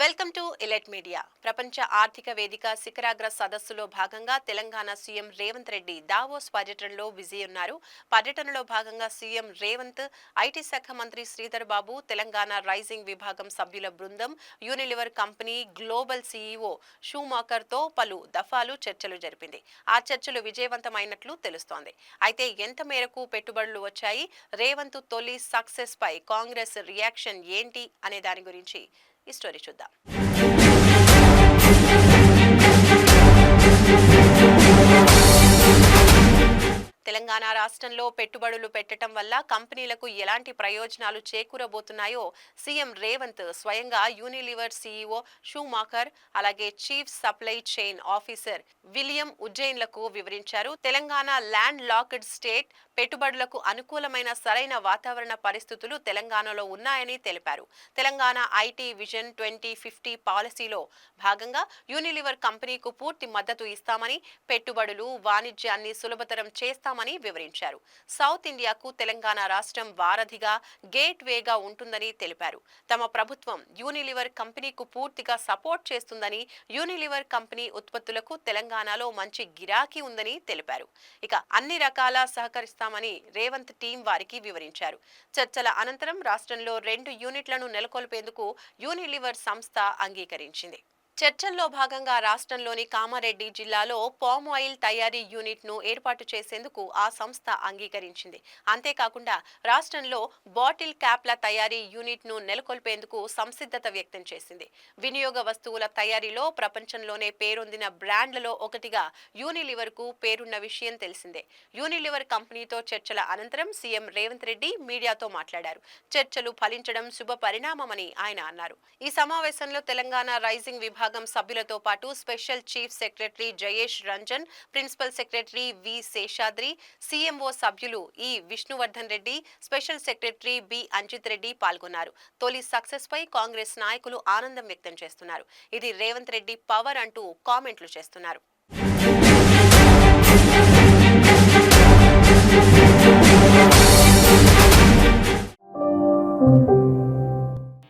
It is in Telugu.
Welcome to elite media. ప్రపంచ ఆర్థిక వేదిక శిఖరాగ్ర సదస్సులో భాగంగా తెలంగాణ సీఎం రేవంత్ రెడ్డి దావోస్ పర్యటనలో బిజీ ఉన్నారు. పర్యటనలో భాగంగా సీఎం రేవంత్, ఐటీ శాఖ మంత్రి శ్రీధర్ బాబు, తెలంగాణ రైజింగ్ విభాగం సభ్యుల బృందం, Unilever company global CEO Schumacher తో పలు దఫాలు చర్చలు జరిపింది. ఆ చర్చలు విజయవంతమైనట్లు తెలుస్తోంది. అయితే ఎంత మేరకు పెట్టుబడులు వచ్చాయి, రేవంత్ తొలి సక్సెస్ పై కాంగ్రెస్ రియాక్షన్ ఏంటి అనే దాని గురించి ఈ స్టోరీ చూద్దాం. తెలంగాణ రాష్ట్రంలో పెట్టుబడులు పెట్టడం వల్ల కంపెనీలకు ఎలాంటి ప్రయోజనాలు చేకూరబోతున్నాయో సీఎం రేవంత్ స్వయంగా యూనిలివర్ సీఈఓ షూమాకర్, అలాగే chief supply chain officer William ఉజ్జైన్లకు వివరించారు. తెలంగాణ ల్యాండ్ లాక్డ్ స్టేట్, పెట్టుబడులకు అనుకూలమైన సరైన వాతావరణ పరిస్థితులు తెలంగాణలో ఉన్నాయని తెలిపారు. తెలంగాణ ఐటీ విజన్ 2050 పాలసీలో భాగంగా యూనిలివర్ కంపెనీకు పూర్తి మద్దతు ఇస్తామని, పెట్టుబడులు, వాణిజ్యాన్ని సులభతరం చేస్తామని వివరించారు. సౌత్ ఇండియాకు తెలంగాణ రాష్ట్రం వారధిగా, గేట్ వేగా ఉంటుందని తెలిపారు. తమ ప్రభుత్వం యూనిలివర్ కంపెనీకు పూర్తిగా సపోర్ట్ చేస్తుందని, యూనిలివర్ కంపెనీ ఉత్పత్తులకు తెలంగాణలో మంచి గిరాకీ ఉందని తెలిపారు. ఇక అన్ని రకాల సహకరిస్తామని రేవంత్ టీం వారికి వివరించారు. చర్చల అనంతరం రాష్ట్రంలో 2 యూనిట్లను నెలకొల్పేందుకు యూనిలివర్ సంస్థ అంగీకరించింది. చర్చల్లో భాగంగా రాష్ట్రంలోని కామారెడ్డి జిల్లాలో పామ్ ఆయిల్ తయారీ యూనిట్ ను ఏర్పాటు చేసేందుకు ఆ సంస్థ అంగీకరించింది. అంతేకాకుండా రాష్ట్రంలో బాటిల్ క్యాప్ల తయారీ యూనిట్ ను నెలకొల్పేందుకు సంసిద్ధత వ్యక్తం చేసింది. వినియోగ వస్తువుల తయారీలో ప్రపంచంలోనే పేరొందిన బ్రాండ్లలో ఒకటిగా యూనిలివర్ కు పేరున్న విషయం తెలిసిందే. యూనిలివర్ కంపెనీతో చర్చల అనంతరం సీఎం రేవంత్ రెడ్డి మీడియాతో మాట్లాడారు. చర్చలు ఫలించడం శుభ పరిణామమని ఆయన అన్నారు. ఈ సమావేశంలో తెలంగాణ రైజింగ్ విభాగం సభ్యులతో పాటు special chief secretary Jayesh Ranjan, principal secretary V Seshadri, CMO సభ్యులు E Vishnuvardhan Reddy, special secretary B Anjith Reddy పాల్గొన్నారు. తొలి సక్సెస్ పై కాంగ్రెస్ నాయకులు ఆనందం వ్యక్తం చేస్తున్నారు. ఇది రేవంత్ రెడ్డి పవర్ అంటూ కామెంట్లు చేస్తున్నారు.